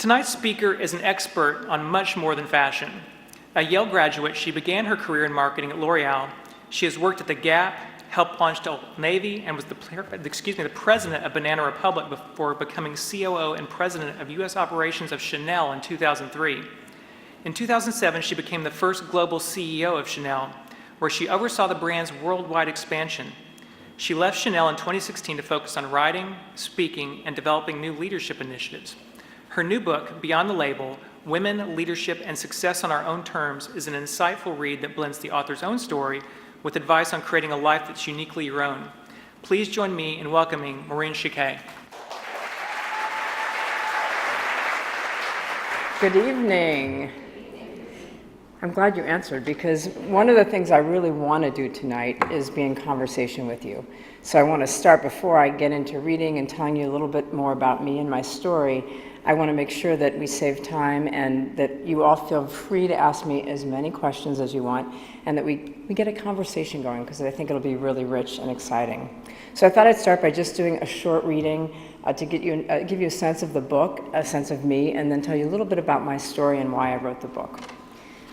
Tonight's speaker is an expert on much more than fashion. A Yale graduate, she began her career in marketing at L'Oreal. She has worked at The Gap, helped launch Old Navy, and was the president of Banana Republic before becoming COO and president of U.S. operations of Chanel in 2003. In 2007, she became the first global CEO of Chanel, where she oversaw the brand's worldwide expansion. She left Chanel in 2016 to focus on writing, speaking, and developing new leadership initiatives. Her new book, Beyond the Label, Women, Leadership, and Success on Our Own Terms, is an insightful read that blends the author's own story with advice on creating a life that's uniquely your own. Please join me in welcoming Maureen Chiquet. Good evening. I'm glad you answered, because one of the things I really want to do tonight is be in conversation with you. So I want to start, before I get into reading and telling you a little bit more about me and my story, I want to make sure that we save time and that you all feel free to ask me as many questions as you want, and that we get a conversation going, because I think it'll be really rich and exciting. So I thought I'd start by just doing a short reading to give you a sense of the book, a sense of me, and then tell you a little bit about my story and why I wrote the book.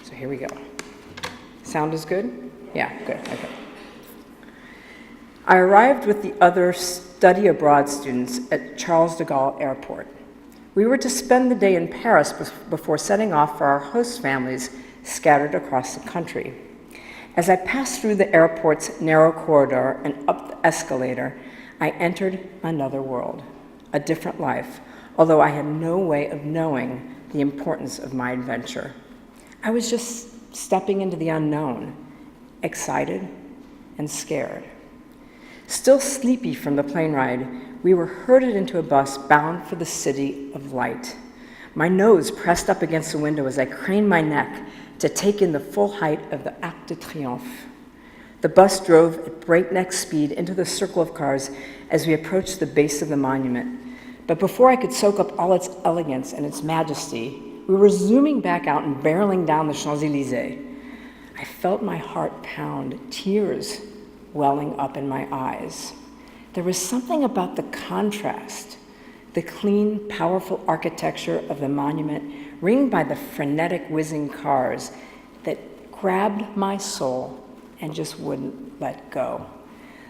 So here we go. Sound is good? Yeah, good, okay. I arrived with the other study abroad students at Charles de Gaulle Airport. We were to spend the day in Paris before setting off for our host families scattered across the country. As I passed through the airport's narrow corridor and up the escalator, I entered another world, a different life, although I had no way of knowing the importance of my adventure. I was just stepping into the unknown, excited and scared. Still sleepy from the plane ride, we were herded into a bus bound for the city of light. My nose pressed up against the window as I craned my neck to take in the full height of the Arc de Triomphe. The bus drove at breakneck speed into the circle of cars as we approached the base of the monument. But before I could soak up all its elegance and its majesty, we were zooming back out and barreling down the Champs-Élysées. I felt my heart pound, tears welling up in my eyes. There was something about the contrast, the clean, powerful architecture of the monument, ringed by the frenetic whizzing cars, that grabbed my soul and just wouldn't let go.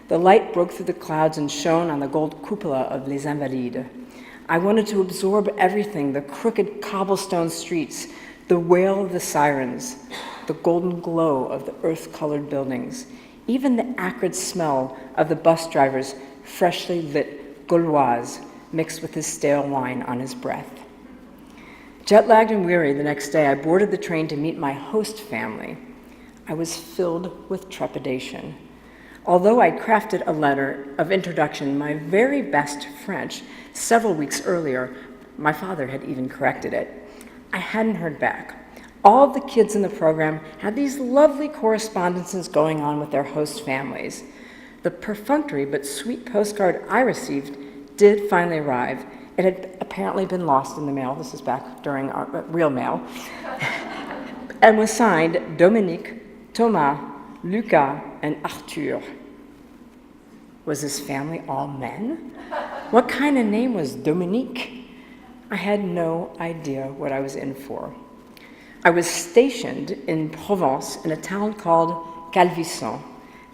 The light broke through the clouds and shone on the gold cupola of Les Invalides. I wanted to absorb everything: the crooked cobblestone streets, the wail of the sirens, the golden glow of the earth-colored buildings, even the acrid smell of the bus driver's freshly lit Gauloise mixed with his stale wine on his breath. Jet-lagged and weary, the next day I boarded the train to meet my host family. I was filled with trepidation. Although I crafted a letter of introduction, my very best French, several weeks earlier, my father had even corrected it, I hadn't heard back. All of the kids in the program had these lovely correspondences going on with their host families. The perfunctory but sweet postcard I received did finally arrive. It had apparently been lost in the mail. This is back during our real mail. And was signed Dominique, Thomas, Lucas, and Arthur. Was his family all men? What kind of name was Dominique? I had no idea what I was in for. I was stationed in Provence in a town called Calvisson,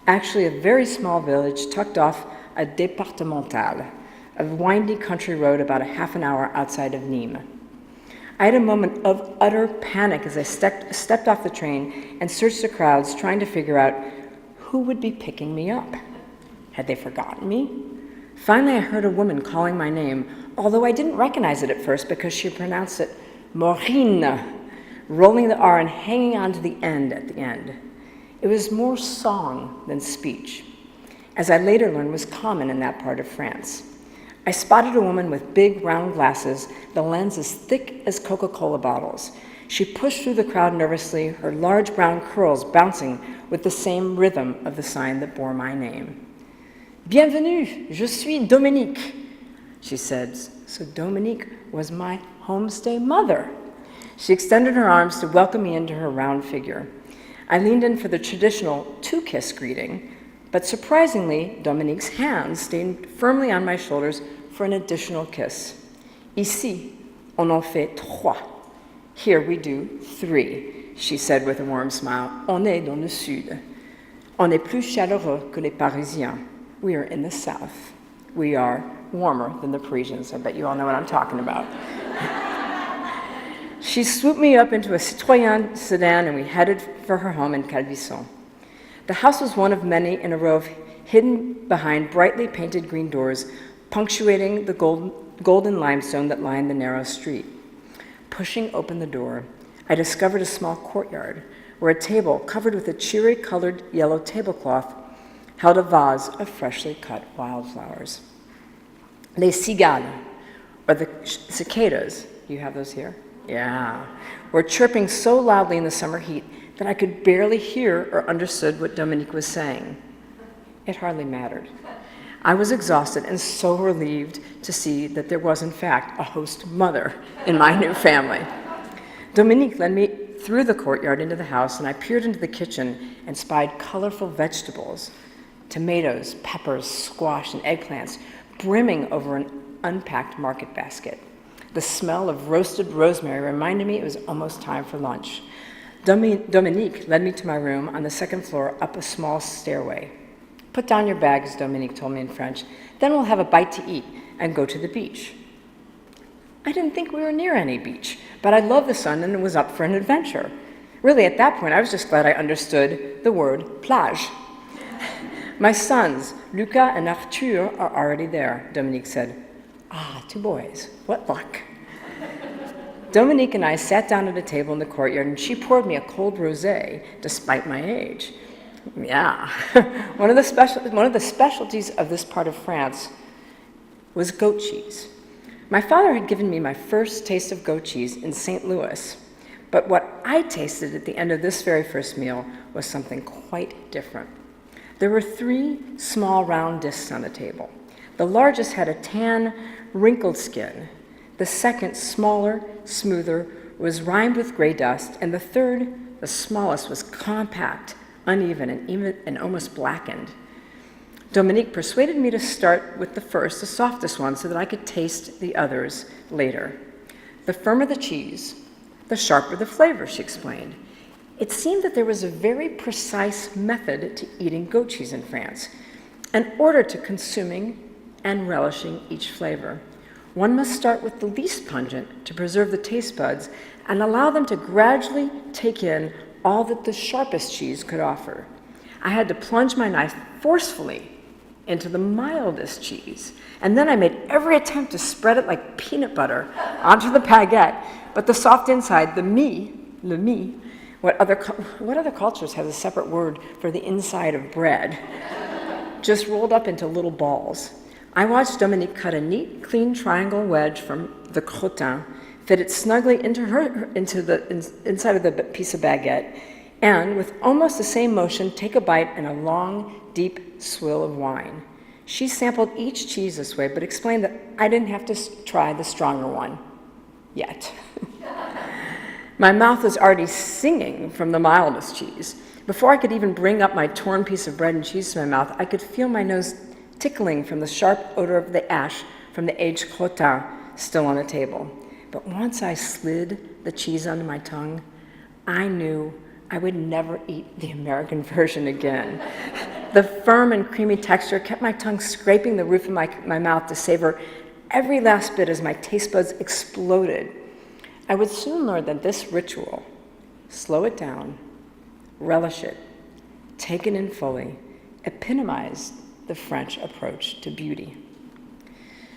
actually a very small village tucked off a départementale, a windy country road about a half an hour outside of Nîmes. I had a moment of utter panic as I stepped off the train and searched the crowds, trying to figure out who would be picking me up. Had they forgotten me? Finally, I heard a woman calling my name, although I didn't recognize it at first because she pronounced it Maureen, rolling the R and hanging on to the end at the end. It was more song than speech, as I later learned was common in that part of France. I spotted a woman with big round glasses, the lens as thick as Coca-Cola bottles. She pushed through the crowd nervously, her large brown curls bouncing with the same rhythm of the sign that bore my name. Bienvenue, je suis Dominique, she said. So Dominique was my homestay mother. She extended her arms to welcome me into her round figure. I leaned in for the traditional two-kiss greeting, but surprisingly, Dominique's hands stayed firmly on my shoulders for an additional kiss. Ici, On en fait 3. Here we do 3, she said with a warm smile. On est dans le sud. On est plus chaleureux que les Parisiens. We are in the south. We are warmer than the Parisians. I bet you all know what I'm talking about. She swooped me up into a Citroën sedan and we headed for her home in Calvisson. The house was one of many in a row hidden behind brightly painted green doors, punctuating the golden limestone that lined the narrow street. Pushing open the door, I discovered a small courtyard where a table covered with a cherry-colored yellow tablecloth held a vase of freshly cut wildflowers. Les cigales, or the cicadas, you have those here? Yeah, were chirping so loudly in the summer heat that I could barely hear or understood what Dominique was saying. It hardly mattered. I was exhausted and so relieved to see that there was, in fact, a host mother in my new family. Dominique led me through the courtyard into the house, and I peered into the kitchen and spied colorful vegetables, tomatoes, peppers, squash, and eggplants brimming over an unpacked market basket. The smell of roasted rosemary reminded me it was almost time for lunch. Dominique led me to my room on the second floor up a small stairway. Put down your bags, Dominique told me in French. Then we'll have a bite to eat and go to the beach. I didn't think we were near any beach, but I loved the sun and was up for an adventure. Really, at that point, I was just glad I understood the word plage. My sons, Lucas and Arthur, are already there, Dominique said. Ah, 2 boys. What luck. Dominique and I sat down at a table in the courtyard, and she poured me a cold rosé, despite my age. Yeah. One of the specialties of this part of France was goat cheese. My father had given me my first taste of goat cheese in St. Louis, but what I tasted at the end of this very first meal was something quite different. There were 3 small round discs on the table. The largest had a tan, wrinkled skin. The second, smaller, smoother, was rimed with gray dust, and the third, the smallest, was compact, uneven, and almost blackened. Dominique persuaded me to start with the first, the softest one, so that I could taste the others later. The firmer the cheese, the sharper the flavor, she explained. It seemed that there was a very precise method to eating goat cheese in France, an order to consuming and relishing each flavor. One must start with the least pungent to preserve the taste buds and allow them to gradually take in all that the sharpest cheese could offer. I had to plunge my knife forcefully into the mildest cheese, and then I made every attempt to spread it like peanut butter onto the baguette, but the soft inside, le mie, what other cultures have a separate word for the inside of bread, just rolled up into little balls. I watched Dominique cut a neat, clean triangle wedge from the crottin, fit it snugly into the inside of the piece of baguette, and with almost the same motion, take a bite and a long, deep swill of wine. She sampled each cheese this way, but explained that I didn't have to try the stronger one yet. My mouth was already singing from the mildest cheese. Before I could even bring up my torn piece of bread and cheese to my mouth, I could feel my nose tickling from the sharp odor of the ash from the aged crottin still on the table. But once I slid the cheese onto my tongue, I knew I would never eat the American version again. The firm and creamy texture kept my tongue scraping the roof of my mouth to savor every last bit as my taste buds exploded. I would soon learn that this ritual, slow it down, relish it, take it in fully, epitomized the French approach to beauty.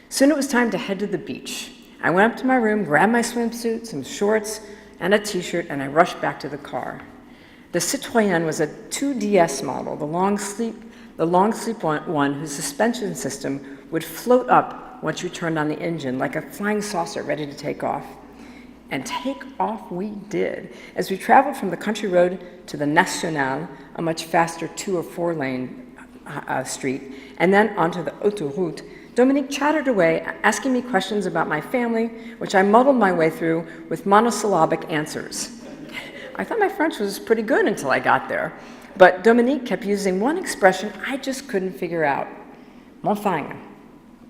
Soon it was time to head to the beach. I went up to my room, grabbed my swimsuit, some shorts, and a t-shirt, and I rushed back to the car. The Citroën was a 2DS model, the long sleep one whose suspension system would float up once you turned on the engine like a flying saucer ready to take off. And take off we did. As we traveled from the country road to the National, a much faster 2 or 4 lane street, and then onto the autoroute, Dominique chattered away, asking me questions about my family, which I muddled my way through with monosyllabic answers. I thought my French was pretty good until I got there, but Dominique kept using one expression I just couldn't figure out. Mon fang.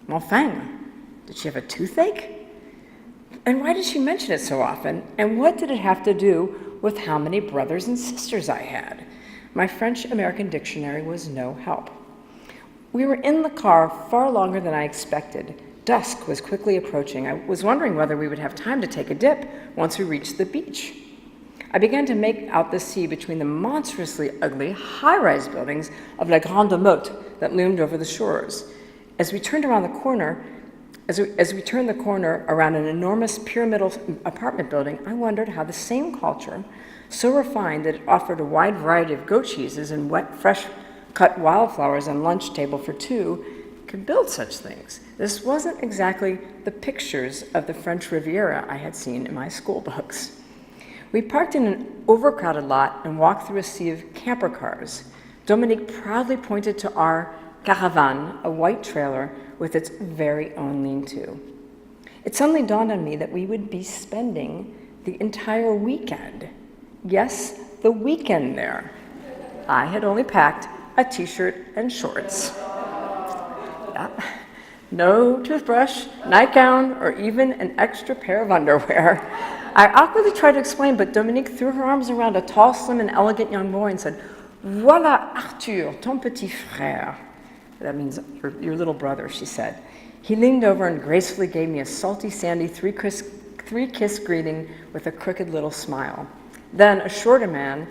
Mon fang. Did she have a toothache? And why did she mention it so often? And what did it have to do with how many brothers and sisters I had? My French-American dictionary was no help. We were in the car far longer than I expected. Dusk was quickly approaching. I was wondering whether we would have time to take a dip once we reached the beach. I began to make out the sea between the monstrously ugly high-rise buildings of La Grande Motte that loomed over the shores. As we turned the corner around an enormous pyramidal apartment building, I wondered how the same culture, so refined that it offered a wide variety of goat cheeses and wet, fresh-cut wildflowers on lunch table for two, could build such things. This wasn't exactly the pictures of the French Riviera I had seen in my school books. We parked in an overcrowded lot and walked through a sea of camper cars. Dominique proudly pointed to our caravan, a white trailer with its very own lean-to. It suddenly dawned on me that we would be spending the entire weekend. Yes, the weekend there. I had only packed a t-shirt and shorts. Yeah. No toothbrush, nightgown, or even an extra pair of underwear. I awkwardly tried to explain, but Dominique threw her arms around a tall, slim, and elegant young boy and said, "Voilà Arthur, ton petit frère." That means your little brother, she said. He leaned over and gracefully gave me a salty, sandy three-kiss greeting with a crooked little smile. Then a shorter man,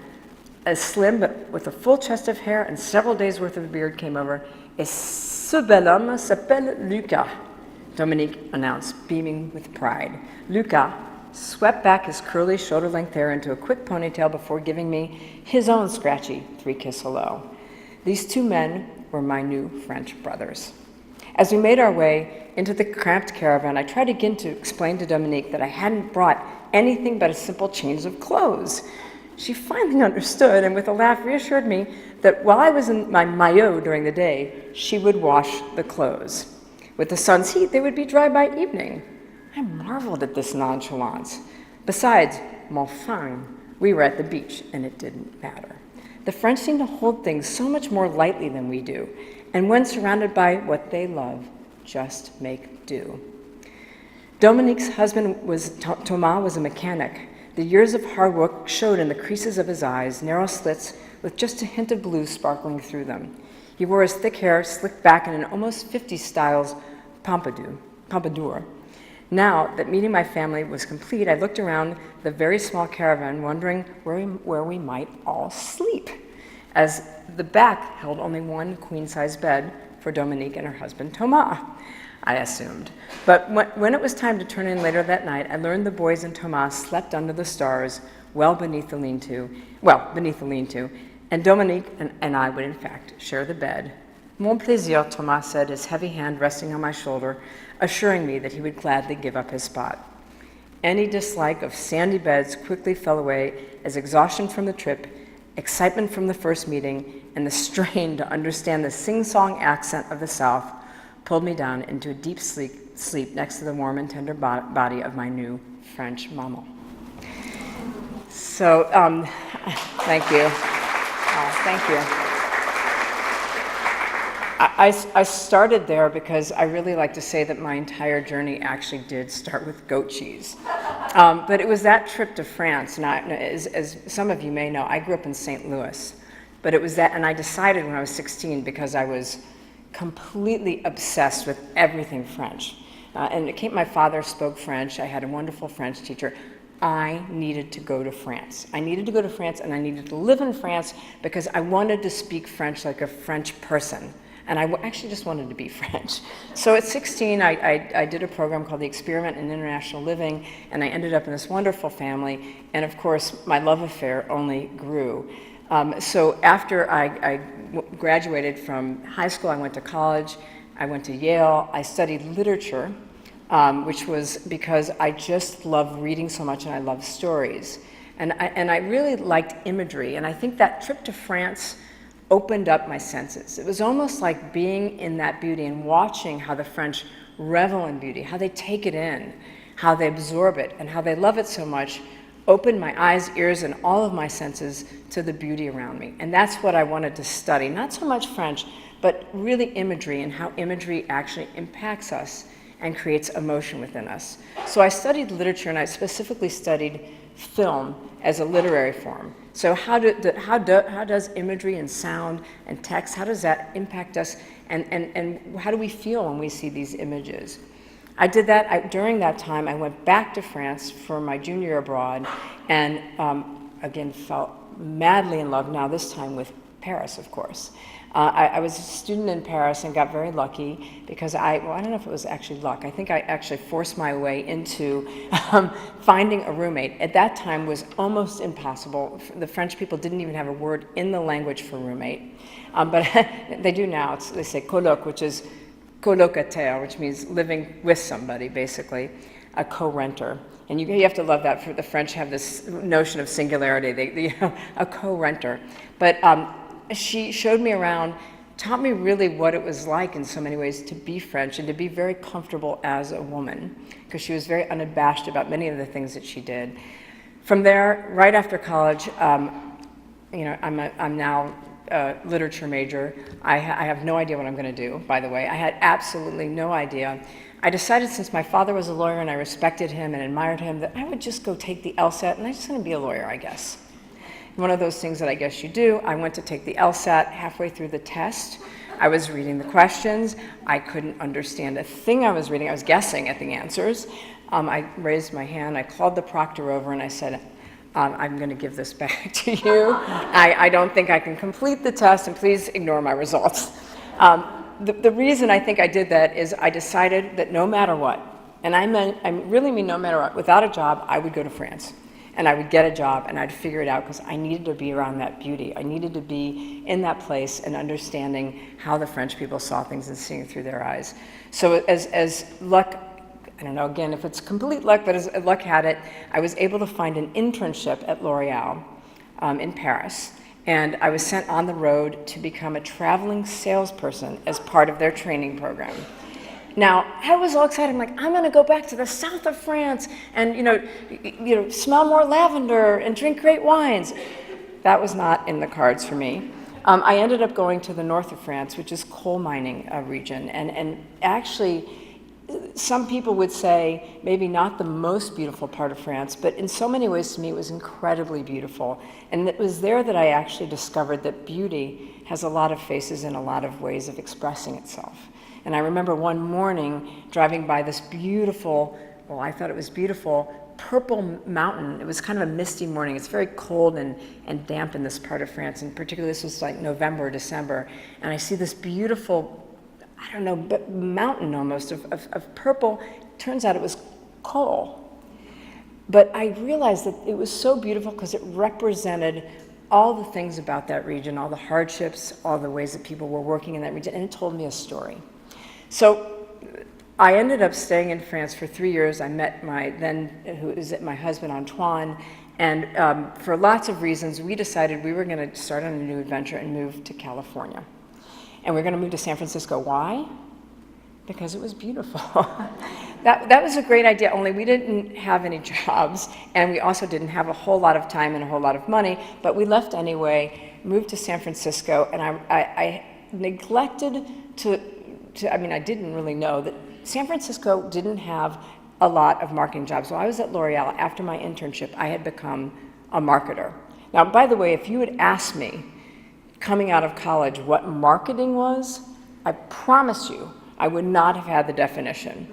as slim but with a full chest of hair and several days' worth of beard, came over. "Et ce bel homme s'appelle Lucas," Dominique announced, beaming with pride. Lucas swept back his curly, shoulder-length hair into a quick ponytail before giving me his own scratchy three-kiss hello. These two men were my new French brothers. As we made our way into the cramped caravan, I tried again to explain to Dominique that I hadn't brought anything but a simple change of clothes. She finally understood and with a laugh reassured me that while I was in my maillot during the day, she would wash the clothes. With the sun's heat, they would be dry by evening. I marveled at this nonchalance. Besides, mon femme, we were at the beach and it didn't matter. The French seem to hold things so much more lightly than we do, and when surrounded by what they love, just make do. Dominique's husband Thomas was a mechanic. The years of hard work showed in the creases of his eyes, narrow slits with just a hint of blue sparkling through them. He wore his thick hair slicked back in an almost 50s styles pompadour. Now that meeting my family was complete, I looked around the very small caravan, wondering where we might all sleep, as the back held only one queen-size bed for Dominique and her husband Thomas, I assumed. But when it was time to turn in later that night, I learned the boys and Thomas slept under the stars, beneath the lean-to, and Dominique and I would in fact share the bed. Mon plaisir, Thomas said, his heavy hand resting on my shoulder, assuring me that he would gladly give up his spot. Any dislike of sandy beds quickly fell away as exhaustion from the trip, excitement from the first meeting, and the strain to understand the sing-song accent of the South pulled me down into a deep sleep next to the warm and tender body of my new French mama. So, thank you. Thank you. I started there because I really like to say that my entire journey actually did start with goat cheese. But it was that trip to France, and as some of you may know, I grew up in St. Louis. But it was that, and I decided when I was 16, because I was completely obsessed with everything French. My father spoke French. I had a wonderful French teacher. I needed to go to France. I needed to go to France, and I needed to live in France because I wanted to speak French like a French person. And I actually just wanted to be French. So at 16, I did a program called the Experiment in International Living, and I ended up in this wonderful family. And of course, my love affair only grew. So after I graduated from high school, I went to college. I went to Yale. I studied literature, which was because I just love reading so much and I love stories. And I really liked imagery. And I think that trip to France opened up my senses. It was almost like being in that beauty and watching how the French revel in beauty, how they take it in, how they absorb it, and how they love it so much, opened my eyes, ears, and all of my senses to the beauty around me. And that's what I wanted to study. Not so much French, but really imagery and how imagery actually impacts us and creates emotion within us. So I studied literature, and I specifically studied film as a literary form. So how does imagery and sound and text, how does that impact us, and how do we feel when we see these images? I did that. During that time, I went back to France for my junior year abroad, and again fell madly in love, now this time with Paris, of course. I was a student in Paris and got very lucky because I don't know if it was actually luck. I think I actually forced my way into finding a roommate. At that time was almost impossible. The French people didn't even have a word in the language for roommate. But they do now. They say coloc, which is colocataire, which means living with somebody, basically, a co-renter. And you have to love that. For the French have this notion of singularity, a co-renter. But she showed me around, taught me really what it was like in so many ways to be French and to be very comfortable as a woman, because she was very unabashed about many of the things that she did. From there, right after college, I'm now a literature major. I have no idea what I'm going to do, by the way. I had absolutely no idea. I decided, since my father was a lawyer and I respected him and admired him, that I would just go take the LSAT, and I'm just going to be a lawyer, I guess. One of those things that I guess you do. I went to take the LSAT. Halfway through the test, I was reading the questions. I couldn't understand a thing I was reading. I was guessing at the answers. I raised my hand. I called the proctor over and I said, I'm going to give this back to you. I don't think I can complete the test, and please ignore my results. The reason I think I did that is I decided that no matter what, and I really mean no matter what, without a job, I would go to France. And I would get a job, and I'd figure it out, because I needed to be around that beauty. I needed to be in that place and understanding how the French people saw things and seeing it through their eyes. So as luck, I don't know, again, if it's complete luck, but as luck had it, I was able to find an internship at L'Oreal in Paris. And I was sent on the road to become a traveling salesperson as part of their training program. Now, I was all excited. I'm like, I'm going to go back to the south of France and, smell more lavender and drink great wines. That was not in the cards for me. I ended up going to the north of France, which is coal mining region. And actually, some people would say maybe not the most beautiful part of France, but in so many ways to me it was incredibly beautiful. And it was there that I actually discovered that beauty has a lot of faces and a lot of ways of expressing itself. And I remember one morning driving by this beautiful, well, I thought it was beautiful, purple mountain. It was kind of a misty morning. It's very cold and damp in this part of France, and particularly this was like November, December. And I see this beautiful, I don't know, but mountain almost of purple. Turns out it was coal. But I realized that it was so beautiful because it represented all the things about that region, all the hardships, all the ways that people were working in that region, and it told me a story. So I ended up staying in France for 3 years. I met my husband Antoine, and for lots of reasons, we decided we were going to start on a new adventure and move to California. And we're going to move to San Francisco. Why? Because it was beautiful. That was a great idea, only we didn't have any jobs, and we also didn't have a whole lot of time and a whole lot of money, but we left anyway, moved to San Francisco, and I neglected I didn't really know that San Francisco didn't have a lot of marketing jobs. While I was at L'Oreal, after my internship, I had become a marketer. Now, by the way, if you had asked me coming out of college what marketing was, I promise you I would not have had the definition.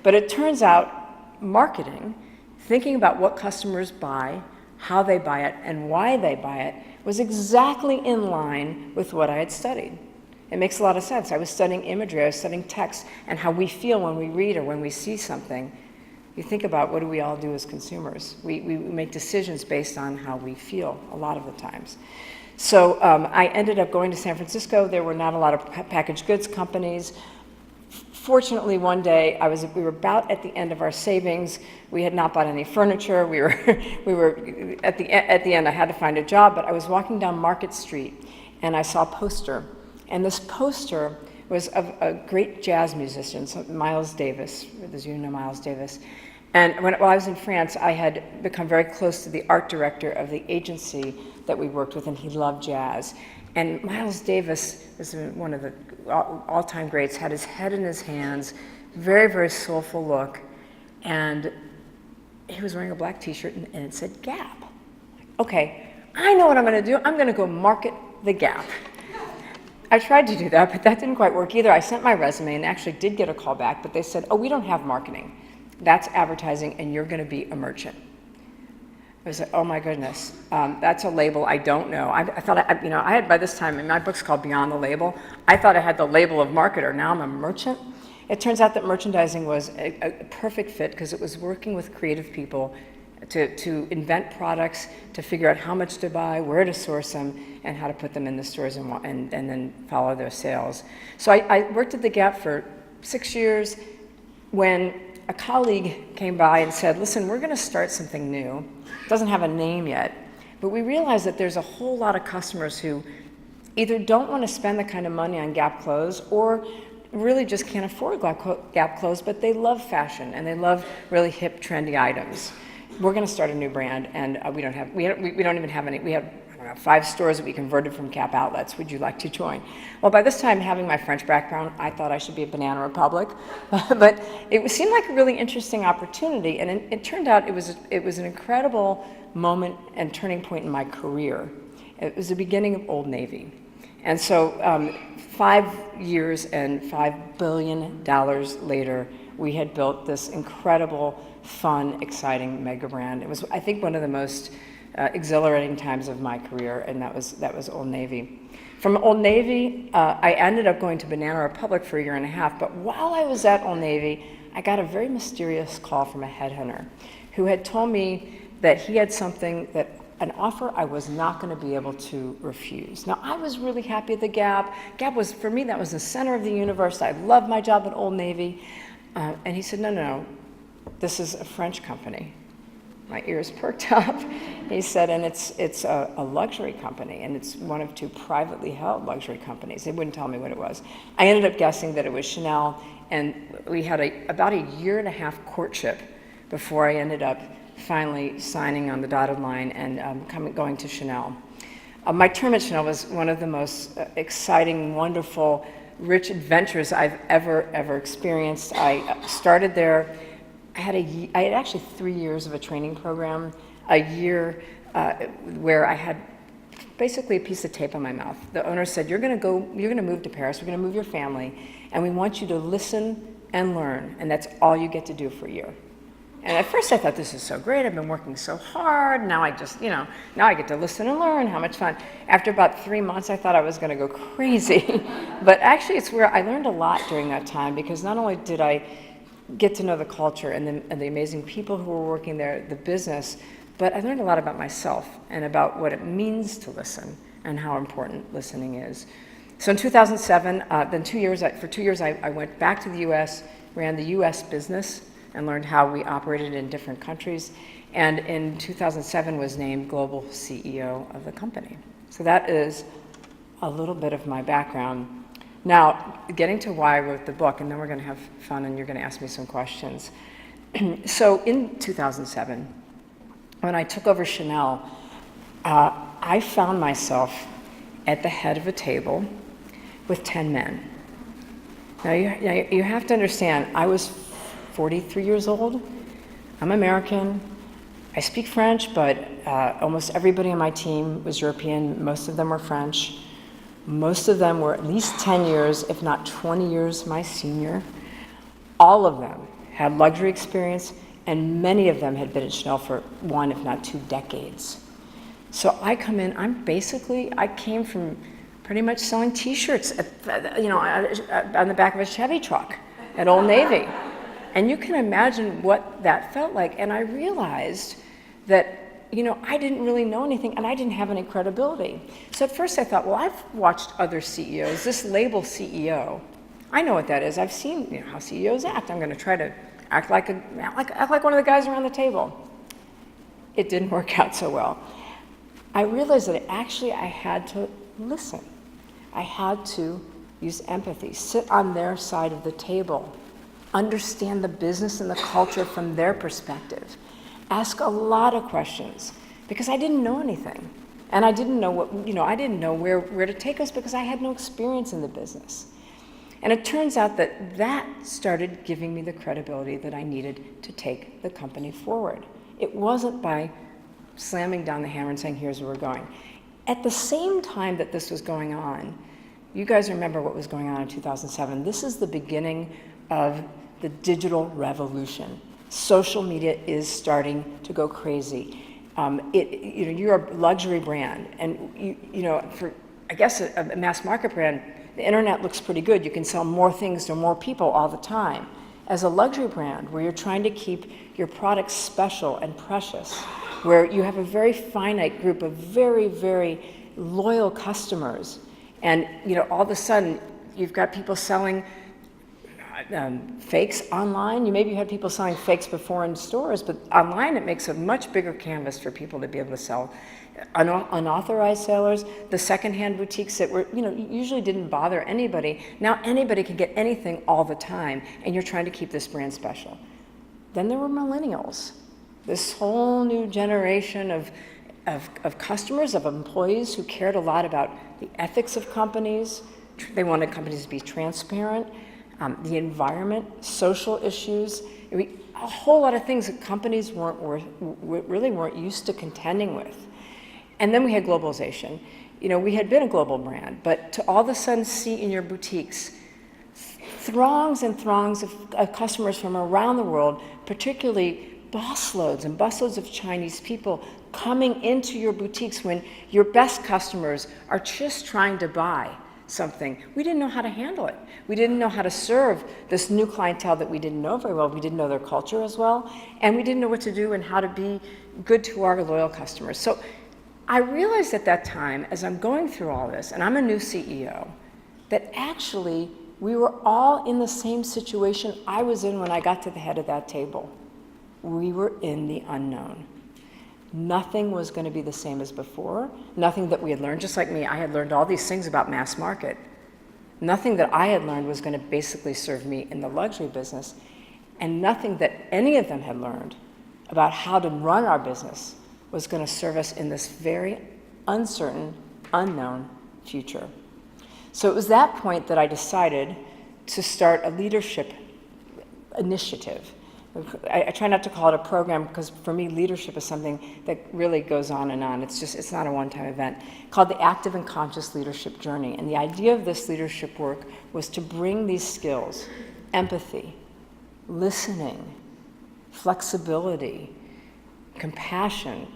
But it turns out marketing, thinking about what customers buy, how they buy it, and why they buy it, was exactly in line with what I had studied. It makes a lot of sense. I was studying imagery, I was studying text, and how we feel when we read or when we see something. You think about, what do we all do as consumers? We make decisions based on how we feel a lot of the times. So I ended up going to San Francisco. There were not a lot of packaged goods companies. Fortunately, one day we were about at the end of our savings. We had not bought any furniture. We were at the end. I had to find a job, but I was walking down Market Street, and I saw a poster. And this poster was of a great jazz musician, Miles Davis. Those of you who know Miles Davis. And while I was in France, I had become very close to the art director of the agency that we worked with, and he loved jazz. And Miles Davis is one of the all-time greats, had his head in his hands, very, very soulful look. And he was wearing a black t-shirt and it said Gap. Okay, I know what I'm gonna do. I'm gonna go market the Gap. I tried to do that, but that didn't quite work either. I sent my resume and actually did get a call back, but they said, oh, we don't have marketing. That's advertising and you're gonna be a merchant. I was like, oh my goodness, that's a label I don't know. I thought, I had by this time, and my book's called Beyond the Label, I thought I had the label of marketer, now I'm a merchant. It turns out that merchandising was a perfect fit because it was working with creative people to invent products, to figure out how much to buy, where to source them, and how to put them in the stores and then follow their sales. So I worked at the Gap for 6 years when a colleague came by and said, listen, we're gonna start something new. It doesn't have a name yet, but we realize that there's a whole lot of customers who either don't wanna spend the kind of money on Gap clothes or really just can't afford Gap clothes, but they love fashion and they love really hip, trendy items. We're going to start a new brand, and we don't even have any. We have, I don't know, 5 stores that we converted from Gap outlets. Would you like to join? Well, by this time, having my French background, I thought I should be a Banana Republic, but it seemed like a really interesting opportunity, and it turned out it was an incredible moment and turning point in my career. It was the beginning of Old Navy, and so 5 years and $5 billion later, we had built this incredible, fun, exciting mega brand. It was, I think, one of the most exhilarating times of my career, and that was Old Navy. From Old Navy, I ended up going to Banana Republic for 1.5 years, but while I was at Old Navy, I got a very mysterious call from a headhunter who had told me that he had something an offer I was not going to be able to refuse. Now, I was really happy at the Gap. Gap was, for me, that was the center of the universe. I loved my job at Old Navy. And he said, no, this is a French company. My ears perked up. He said, and it's a luxury company, and it's one of 2 privately held luxury companies. They wouldn't tell me what it was. I ended up guessing that it was Chanel, and we had about 1.5 year courtship before I ended up finally signing on the dotted line and going to Chanel. My term at Chanel was one of the most exciting, wonderful, rich adventures I've ever experienced. I started there. I had actually 3 years of a training program, a year where I had basically a piece of tape on my mouth. The owner said, you're gonna move to Paris, we're gonna move your family, and we want you to listen and learn, and that's all you get to do for a year. And at first I thought, this is so great, I've been working so hard, now I just, now I get to listen and learn, how much fun. After about 3 months, I thought I was gonna go crazy. But actually it's where I learned a lot during that time, because not only did I get to know the culture and the amazing people who were working there, the business, but I learned a lot about myself and about what it means to listen and how important listening is. So in 2007, then 2 years, for 2 years I went back to the US, ran the US business, and learned how we operated in different countries, and in 2007 was named Global CEO of the company. So that is a little bit of my background. Now, getting to why I wrote the book, and then we're gonna have fun and you're gonna ask me some questions. So in 2007, when I took over Chanel, I found myself at the head of a table with 10 men. Now you have to understand, I was 43 years old. I'm American. I speak French, but almost everybody on my team was European. Most of them were French. Most of them were at least 10 years, if not 20 years, my senior. All of them had luxury experience, and many of them had been at Chanel for 1, if not 2 decades. So I come in, I came from pretty much selling T-shirts on the back of a Chevy truck at Old Navy. And you can imagine what that felt like. And I realized that, I didn't really know anything and I didn't have any credibility. So at first I thought, well, I've watched other CEOs. This label CEO, I know what that is. I've seen how CEOs act. I'm going to try to act like one of the guys around the table. It didn't work out so well. I realized that actually I had to listen. I had to use empathy, sit on their side of the table, understand the business and the culture from their perspective, ask a lot of questions, because I didn't know anything. And I didn't know I didn't know where to take us because I had no experience in the business. And it turns out that that started giving me the credibility that I needed to take the company forward. It wasn't by slamming down the hammer and saying, here's where we're going. At the same time that this was going on, you guys remember what was going on in 2007. This is the beginning of the digital revolution. Social media is starting to go crazy. You're a luxury brand, and for I guess a mass market brand, the internet looks pretty good. You can sell more things to more people all the time. As a luxury brand, where you're trying to keep your products special and precious, where you have a very finite group of very, very loyal customers, and all of a sudden you've got people selling fakes online. Maybe you had people selling fakes before in stores, but online it makes a much bigger canvas for people to be able to sell. Unauthorized sellers, the secondhand boutiques that were, usually didn't bother anybody. Now anybody can get anything all the time, and you're trying to keep this brand special. Then there were millennials, this whole new generation of customers, of employees who cared a lot about the ethics of companies. They wanted companies to be transparent, the environment, social issues, a whole lot of things that companies really weren't used to contending with. And then we had globalization. We had been a global brand, but to all of a sudden see in your boutiques throngs and throngs of customers from around the world, particularly busloads and busloads of Chinese people coming into your boutiques when your best customers are just trying to buy something. We didn't know how to handle it. We didn't know how to serve this new clientele that we didn't know very well. We didn't know their culture as well, and we didn't know what to do and how to be good to our loyal customers. So I realized at that time, as I'm going through all this, and I'm a new CEO, that actually we were all in the same situation I was in when I got to the head of that table. We were in the unknown. Nothing was going to be the same as before. Nothing that we had learned, just like me, I had learned all these things about mass market. Nothing that I had learned was going to basically serve me in the luxury business, and nothing that any of them had learned about how to run our business was going to serve us in this very uncertain, unknown future. So it was that point that I decided to start a leadership initiative. I try not to call it a program because for me, leadership is something that really goes on and on. It's not a one-time event. Called the Active and Conscious Leadership Journey. And the idea of this leadership work was to bring these skills, empathy, listening, flexibility, compassion,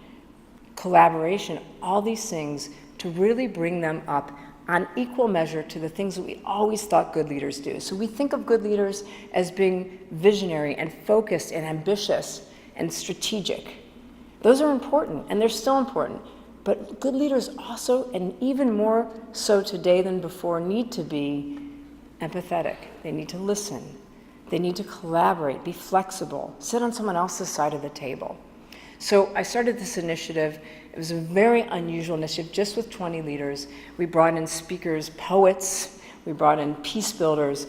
collaboration, all these things, to really bring them up on equal measure to the things that we always thought good leaders do. So we think of good leaders as being visionary and focused and ambitious and strategic. Those are important, and they're still important. But good leaders also, and even more so today than before, need to be empathetic. They need to listen. They need to collaborate, be flexible, sit on someone else's side of the table. So I started this initiative. It was a very unusual initiative, just with 20 leaders. We brought in speakers, poets, we brought in peace builders,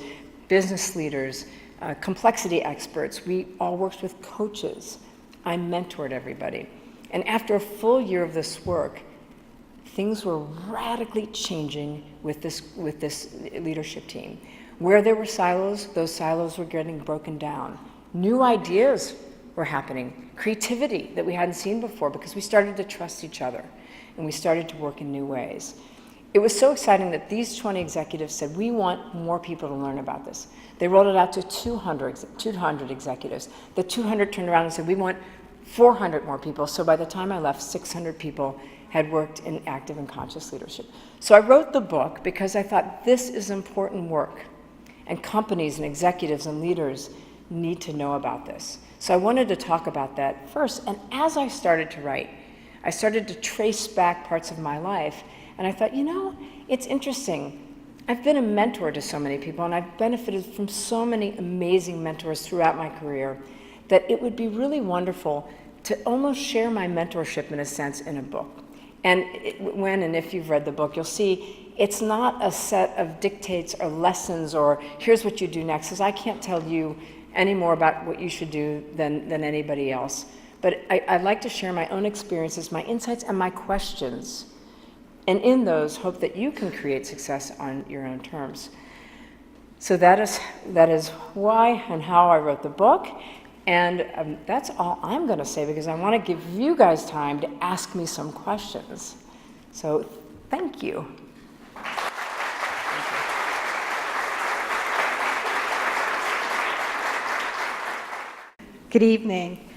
business leaders, complexity experts. We all worked with coaches. I mentored everybody. And after a full year of this work, things were radically changing with this leadership team. Where there were silos, those silos were getting broken down. New ideas were happening, creativity that we hadn't seen before, because we started to trust each other and we started to work in new ways. It was so exciting that these 20 executives said, we want more people to learn about this. They rolled it out to 200 executives. The 200 turned around and said, we want 400 more people. So by the time I left, 600 people had worked in active and conscious leadership. So I wrote the book because I thought this is important work, and companies and executives and leaders need to know about this. So I wanted to talk about that first. And as I started to write, I started to trace back parts of my life. And I thought, it's interesting. I've been a mentor to so many people, and I've benefited from so many amazing mentors throughout my career, that it would be really wonderful to almost share my mentorship, in a sense, in a book. And when and if you've read the book, you'll see it's not a set of dictates or lessons or here's what you do next, because I can't tell you any more about what you should do than anybody else. But I'd like to share my own experiences, my insights, and my questions. And in those, hope that you can create success on your own terms. So that is why and how I wrote the book. And that's all I'm going to say because I want to give you guys time to ask me some questions. So thank you. Good evening.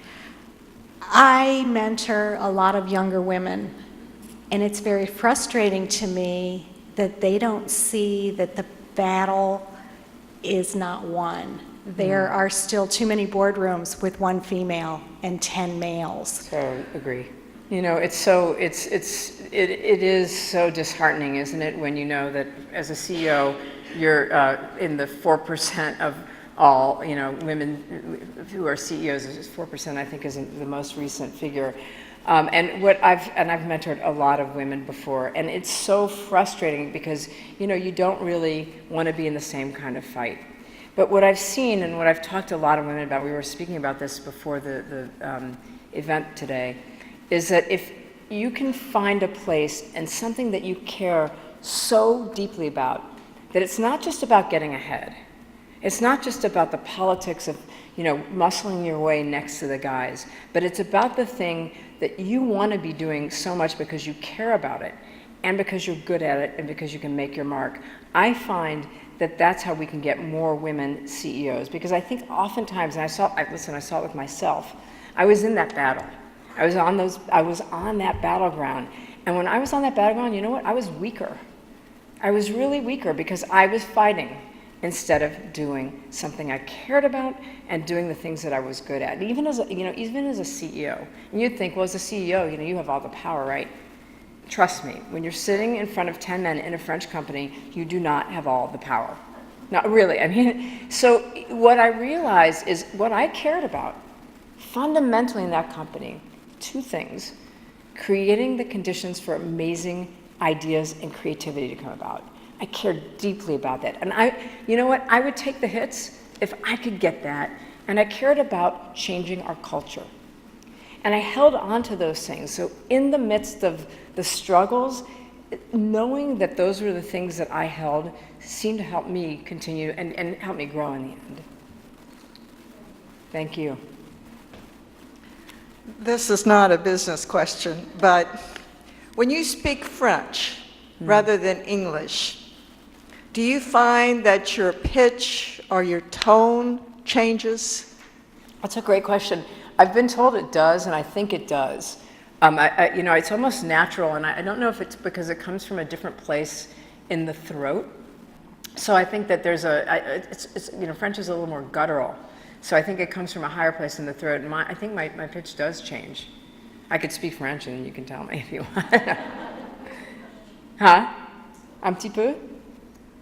I mentor a lot of younger women, and it's very frustrating to me that they don't see that the battle is not won. There are still too many boardrooms with one female and 10 males. So agree. You know, it is so disheartening, isn't it, when you know that as a CEO, you're in the 4% of all, you know, women who are CEOs. 4%, I think, is the most recent figure. And I've mentored a lot of women before, and it's so frustrating because, you know, you don't really want to be in the same kind of fight. But what I've seen and what I've talked to a lot of women about, we were speaking about this before the event today, is that if you can find a place and something that you care so deeply about, that it's not just about getting ahead. It's not just about the politics of, you know, muscling your way next to the guys, but it's about the thing that you want to be doing so much because you care about it and because you're good at it and because you can make your mark. I find that that's how we can get more women CEOs, because I think oftentimes, and I saw it with myself, I was in that battle. I was on that battleground. And when I was on that battleground, you know what? I was weaker. I was really weaker because I was fighting instead of doing something I cared about and doing the things that I was good at. And even as a CEO, and you'd think, well, as a CEO, you know, you have all the power, right? Trust me, when you're sitting in front of 10 men in a French company, you do not have all the power. Not really. I mean, so what I realized is what I cared about fundamentally in that company, two things: creating the conditions for amazing ideas and creativity to come about. I cared deeply about that. And you know what? I would take the hits if I could get that. And I cared about changing our culture. And I held on to those things. So in the midst of the struggles, knowing that those were the things that I held seemed to help me continue and help me grow in the end. Thank you. This is not a business question, but when you speak French rather than English, do you find that your pitch or your tone changes? That's a great question. I've been told it does, and I think it does. You know, it's almost natural, and I don't know if it's because it comes from a different place in the throat. So I think that there's you know, French is a little more guttural. So I think it comes from a higher place in the throat, and I think my pitch does change. I could speak French, and you can tell me if you want. Huh? Un petit peu?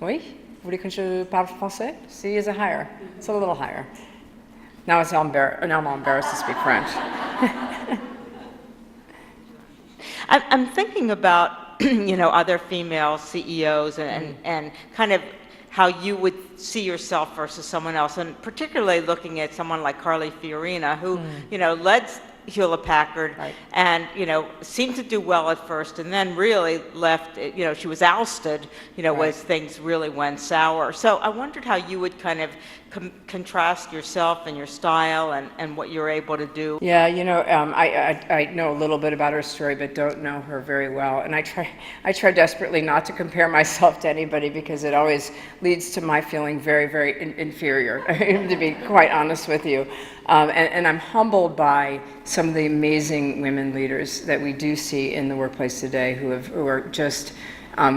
Oui? Vous voulez que je parle français? See, is it higher? It's a little higher. Now I'm embarrassed to speak French. I'm thinking about, you know, other female CEOs and kind of how you would see yourself versus someone else, and particularly looking at someone like Carly Fiorina, who, you know, led Hewlett-Packard, Right. and, you know, seemed to do well at first, and then really left, you know, she was ousted, you know, Right. as things really went sour. So I wondered how you would kind of contrast yourself and your style and what you're able to do. Yeah, you know, I know a little bit about her story, but don't know her very well. And I try desperately not to compare myself to anybody because it always leads to my feeling very, very inferior, to be quite honest with you. And I'm humbled by some of the amazing women leaders that we do see in the workplace today who are just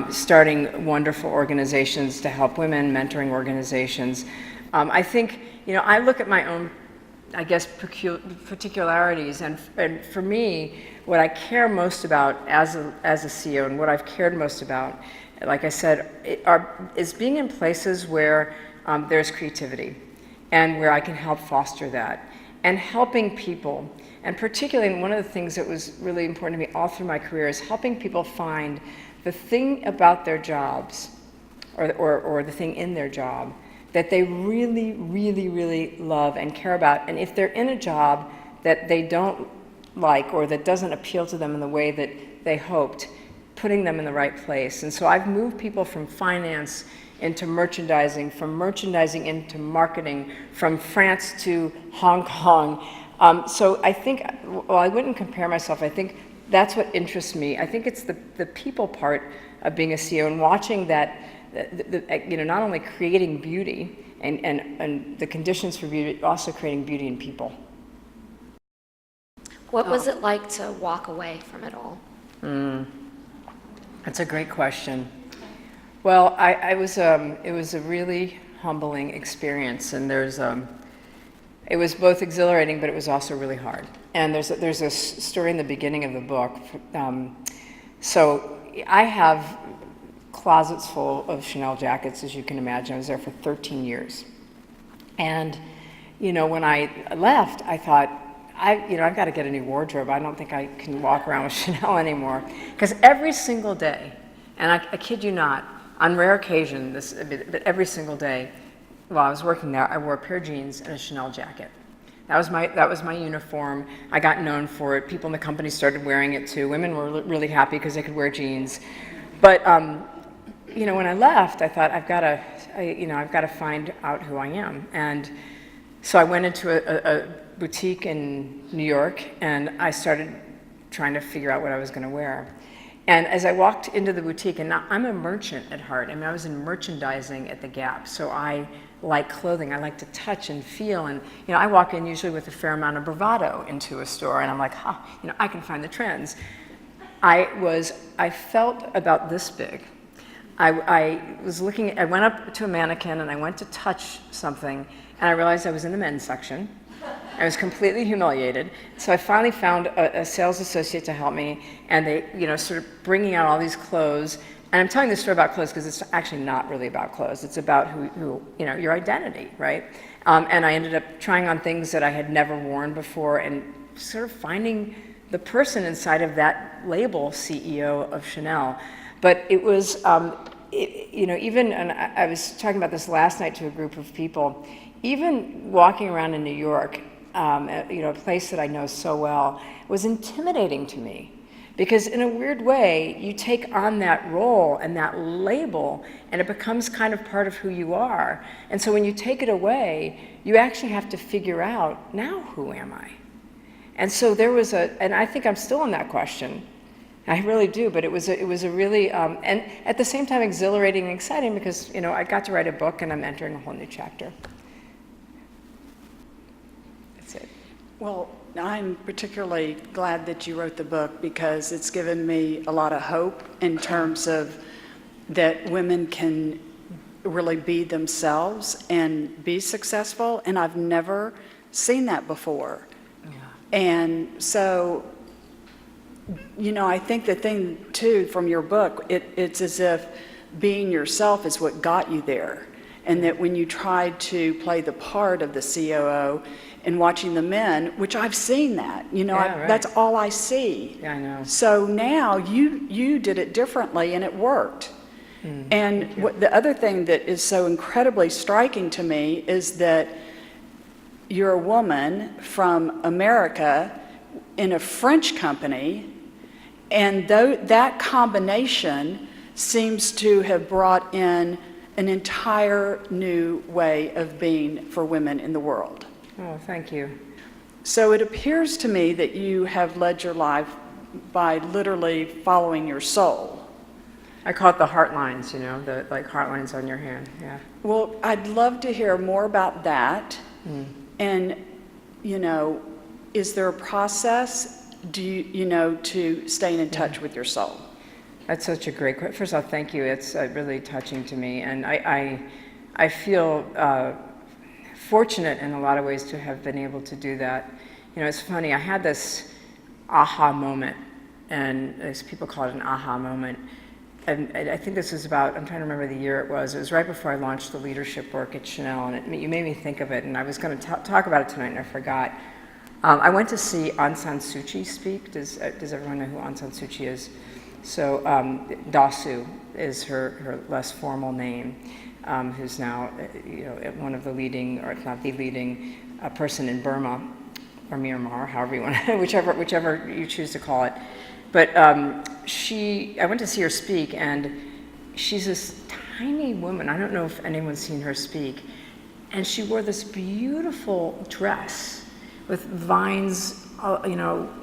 starting wonderful organizations to help women, mentoring organizations. I think, you know, I look at my own, I guess, particularities, and for me, what I care most about as a CEO and what I've cared most about, like I said, is being in places where there's creativity and where I can help foster that, and helping people. And particularly, one of the things that was really important to me all through my career is helping people find the thing about their jobs or the thing in their job that they really, really, really love and care about. And if they're in a job that they don't like or that doesn't appeal to them in the way that they hoped, putting them in the right place. And so I've moved people from finance into merchandising, from merchandising into marketing, from France to Hong Kong. So I think, well, I wouldn't compare myself. I think that's what interests me. I think it's the people part of being a CEO and watching that, not only creating beauty and the conditions for beauty, but also creating beauty in people. What was it like to walk away from it all? That's a great question. Well, it was a really humbling experience, and it was both exhilarating, but it was also really hard. And there's a story in the beginning of the book. So I have closets full of Chanel jackets, as you can imagine. I was there for 13 years. And, when I left, I thought, I've got to get a new wardrobe. I don't think I can walk around with Chanel anymore. Because every single day, and I kid you not, on rare occasion, but every single day while I was working there, I wore a pair of jeans and a Chanel jacket. That was my uniform. I got known for it. People in the company started wearing it too. Women were really happy because they could wear jeans. But when I left, I thought I've got to find out who I am. And so I went into a boutique in New York, and I started trying to figure out what I was going to wear. And as I walked into the boutique, and now I'm a merchant at heart. I mean, I was in merchandising at the Gap, so I like clothing. I like to touch and feel, and I walk in usually with a fair amount of bravado into a store, and I'm like, I can find the trends. I felt about this big. I went up to a mannequin and I went to touch something, and I realized I was in the men's section. I was completely humiliated. So I finally found a sales associate to help me, and they, sort of bringing out all these clothes. And I'm telling this story about clothes because it's actually not really about clothes. It's about who your identity, right? And I ended up trying on things that I had never worn before, and sort of finding the person inside of that label, CEO of Chanel. But it was, even, and I was talking about this last night to a group of people, even walking around in New York, a place that I know so well, was intimidating to me. Because in a weird way, you take on that role and that label, and it becomes kind of part of who you are. And so when you take it away, you actually have to figure out, now who am I? And so there was and I think I'm still in that question. I really do, but it was a really, and at the same time exhilarating and exciting because, I got to write a book and I'm entering a whole new chapter. That's it. Well, I'm particularly glad that you wrote the book because it's given me a lot of hope in terms of that women can really be themselves and be successful, and I've never seen that before. Yeah. And so, I think the thing too from your book, it's as if being yourself is what got you there, and that when you tried to play the part of the COO, and watching the men, which I've seen that, Right. That's all I see. Yeah, I know. So now you did it differently and it worked. And the other thing that is so incredibly striking to me is that you're a woman from America in a French company, and that combination seems to have brought in an entire new way of being for women in the world. Oh, thank you. So it appears to me that you have led your life by literally following your soul. I call it the heart lines, the heart lines on your hand, yeah. Well, I'd love to hear more about that. And, is there a process, to staying in touch with your soul? That's such a great question. First of all, thank you. It's really touching to me. And I feel fortunate in a lot of ways to have been able to do that. It's funny, I had this aha moment, and as people call it an aha moment, and I think this was about, I'm trying to remember the year it was right before I launched the leadership work at Chanel, and you made me think of it, and I was going to talk about it tonight, and I forgot. I went to see Aung San Suu Kyi speak. Does everyone know who Aung San Suu Kyi is? So Dasu is her less formal name. Who's now, one of the leading, or if not the leading, person in Burma, or Myanmar, however you want, whichever you choose to call it. But I went to see her speak, and she's this tiny woman. I don't know if anyone's seen her speak. And she wore this beautiful dress with vines,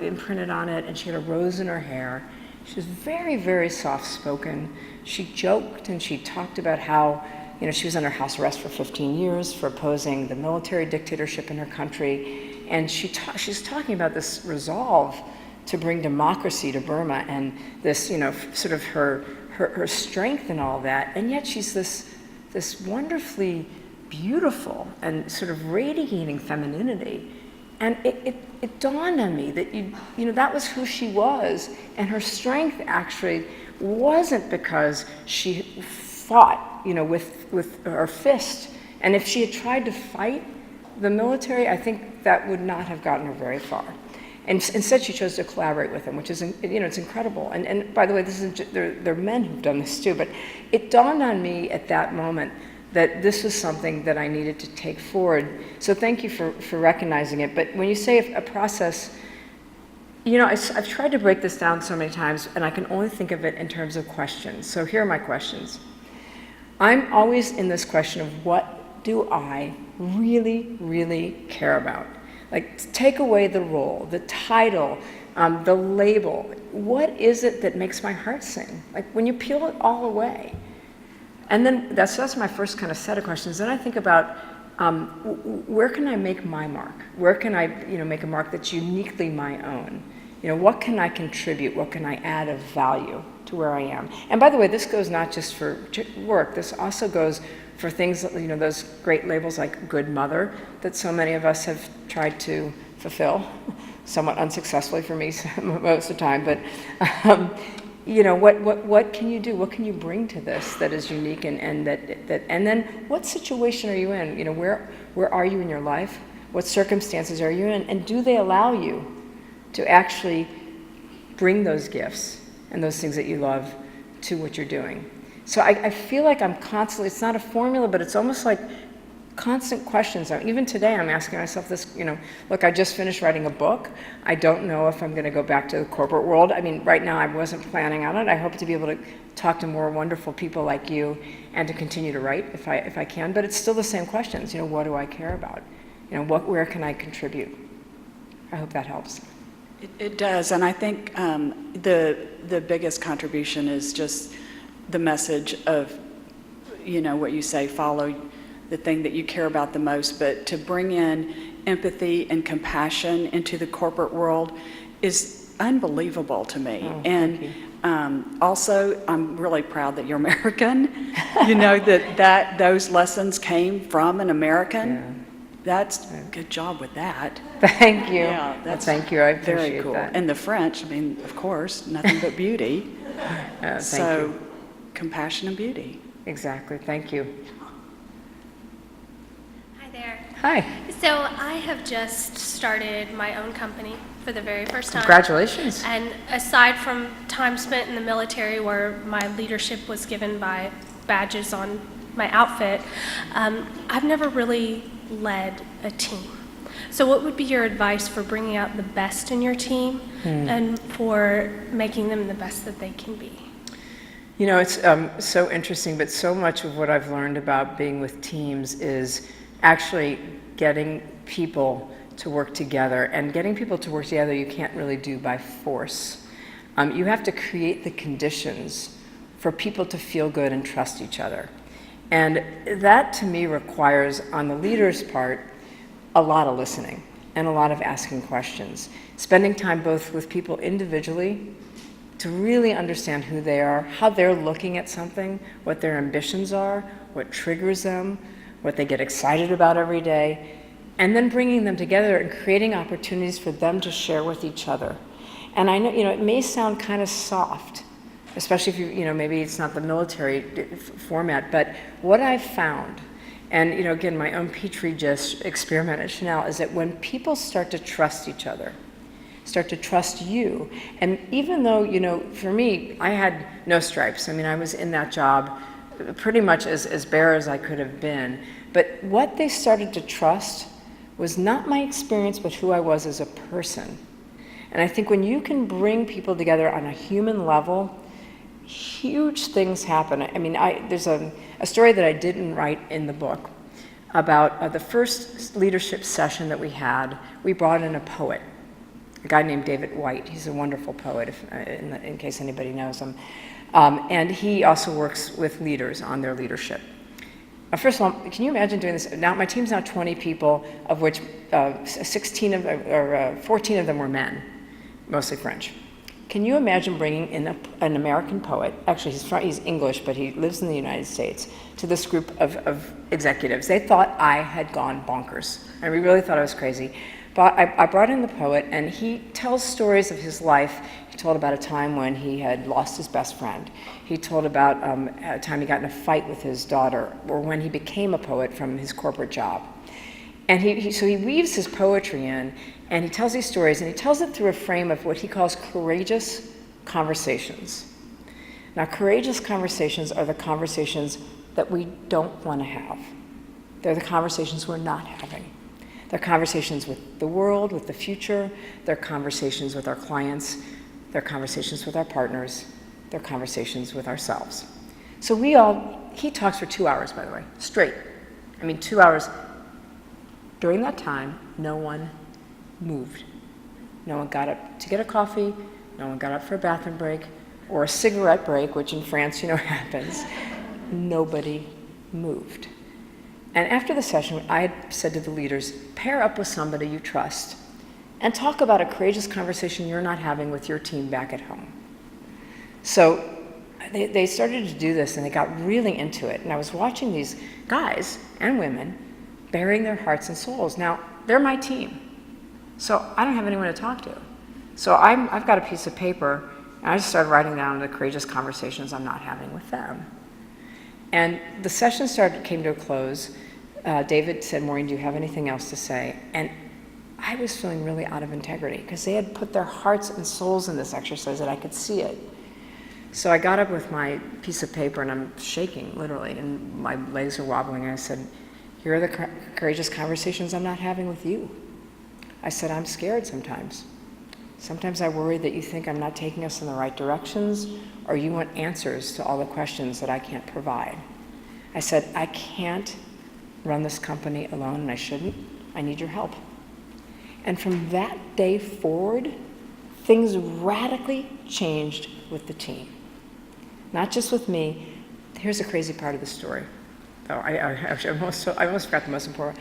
imprinted on it, and she had a rose in her hair. She was very, very soft-spoken. She joked and she talked about how, she was under house arrest for 15 years for opposing the military dictatorship in her country. And she's talking about this resolve to bring democracy to Burma and this, sort of her strength and all that. And yet she's this wonderfully beautiful and sort of radiating femininity. And it dawned on me that that was who she was, and her strength actually wasn't because she fought, with her fist. And if she had tried to fight the military, I think that would not have gotten her very far. And instead, she chose to collaborate with them, which is, it's incredible. And by the way, there are men who've done this too. But it dawned on me at that moment that this was something that I needed to take forward. So thank you for recognizing it. But when you say a process, I've tried to break this down so many times, and I can only think of it in terms of questions. So here are my questions. I'm always in this question of what do I really, really care about? Like, take away the role, the title, the label. What is it that makes my heart sing? Like, when you peel it all away. And then that's my first kind of set of questions. Then I think about where can I make my mark? Where can I make a mark that's uniquely my own? What can I contribute? What can I add of value to where I am? And by the way, this goes not just for work. This also goes for things, those great labels like good mother that so many of us have tried to fulfill, somewhat unsuccessfully for me most of the time. But what can you do? What can you bring to this that is unique and then what situation are you in? Where are you in your life? What circumstances are you in? And do they allow you to actually bring those gifts and those things that you love to what you're doing? So I feel like I'm constantly, it's not a formula, but it's almost like constant questions. Even today I'm asking myself this, look, I just finished writing a book. I don't know if I'm going to go back to the corporate world. I mean, right now I wasn't planning on it. I hope to be able to talk to more wonderful people like you and to continue to write if I can, but it's still the same questions. What do I care about? Where can I contribute? I hope that helps. It does, and I think the biggest contribution is just the message of, what you say, follow the thing that you care about the most, but to bring in empathy and compassion into the corporate world is unbelievable to me. Oh, and also, I'm really proud that you're American. that those lessons came from an American. Yeah. That's good job with that. Thank you. Yeah, that's thank you. I appreciate very cool. that. And the French, of course, nothing but beauty. Thank you. Compassion and beauty. Exactly. Thank you. Hi there. Hi. So I have just started my own company for the very first time. Congratulations. And aside from time spent in the military where my leadership was given by badges on my outfit, I've never really led a team. So what would be your advice for bringing out the best in your team and for making them the best that they can be? It's so interesting, but so much of what I've learned about being with teams is actually getting people to work together. And getting people to work together you can't really do by force. You have to create the conditions for people to feel good and trust each other. And that, to me, requires, on the leader's part, a lot of listening and a lot of asking questions. Spending time both with people individually to really understand who they are, how they're looking at something, what their ambitions are, what triggers them, what they get excited about every day, and then bringing them together and creating opportunities for them to share with each other. And I know, it may sound kind of soft, especially if maybe it's not the military format, but what I've found, and again, my own Petri dish experiment at Chanel, is that when people start to trust each other, start to trust you, and even though, for me, I had no stripes. I was in that job pretty much as bare as I could have been, but what they started to trust was not my experience, but who I was as a person. And I think when you can bring people together on a human level, huge things happen. I mean, there's a story that I didn't write in the book about the first leadership session that we had. We brought in a poet, a guy named David White. He's a wonderful poet, in case anybody knows him. And he also works with leaders on their leadership. First of all, can you imagine doing this? Now, my team's now 20 people, of which 14 of them were men, mostly French. Can you imagine bringing in an American poet, actually he's English, but he lives in the United States, to this group of executives? They thought I had gone bonkers, and we really thought I was crazy. But I brought in the poet, and he tells stories of his life. He told about a time when he had lost his best friend. He told about a time he got in a fight with his daughter, or when he became a poet from his corporate job. And so he weaves his poetry in, and he tells these stories, and he tells it through a frame of what he calls courageous conversations. Now, courageous conversations are the conversations that we don't want to have. They're the conversations we're not having. They're conversations with the world, with the future. They're conversations with our clients. They're conversations with our partners. They're conversations with ourselves. So he talks for 2 hours, by the way, straight. I mean, 2 hours. During that time, no one moved. No one got up to get a coffee. No one got up for a bathroom break or a cigarette break, which in France, happens. Nobody moved. And after the session, I had said to the leaders, pair up with somebody you trust and talk about a courageous conversation you're not having with your team back at home. So they started to do this, and they got really into it. And I was watching these guys and women bearing their hearts and souls. Now, they're my team, so I don't have anyone to talk to. So I've got a piece of paper, and I just started writing down the courageous conversations I'm not having with them. And the session came to a close. David said, Maureen, do you have anything else to say? And I was feeling really out of integrity because they had put their hearts and souls in this exercise, and I could see it. So I got up with my piece of paper, and I'm shaking, literally, and my legs are wobbling, and I said, here are the courageous conversations I'm not having with you. I said, I'm scared sometimes. Sometimes I worry that you think I'm not taking us in the right directions, or you want answers to all the questions that I can't provide. I said, I can't run this company alone, and I shouldn't. I need your help. And from that day forward, things radically changed with the team. Not just with me. Here's the crazy part of the story. Oh, I almost forgot the most important.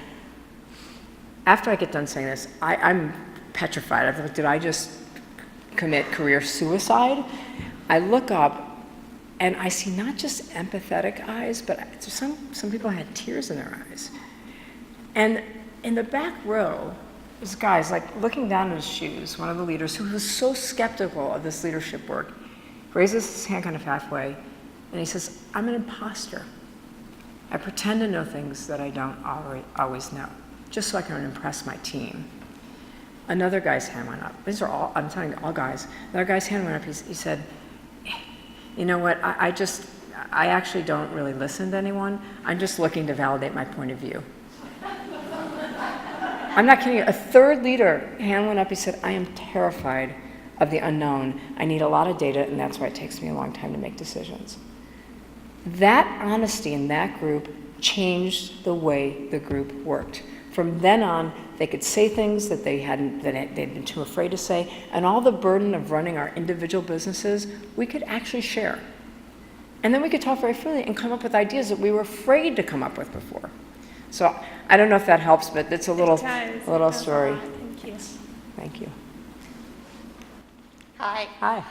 After I get done saying this, I'm petrified. I thought, did I just commit career suicide? I look up, and I see not just empathetic eyes, but some people had tears in their eyes. And in the back row, this guy's like looking down at his shoes, one of the leaders who was so skeptical of this leadership work, raises his hand kind of halfway, and he says, I'm an imposter. I pretend to know things that I don't always know, just so I can impress my team. Another guy's hand went up. These are all, I'm telling you, all guys. Another guy's hand went up. He said, you know what, I actually don't really listen to anyone. I'm just looking to validate my point of view. I'm not kidding you. A third leader, hand went up. He said, I am terrified of the unknown. I need a lot of data, and that's why it takes me a long time to make decisions. That honesty in that group changed the way the group worked. From then on, they could say things that they'd been too afraid to say, and all the burden of running our individual businesses, we could actually share. And then we could talk very freely and come up with ideas that we were afraid to come up with before. So I don't know if that helps, but it's a little story. Thank you. Thank you. Hi. Hi.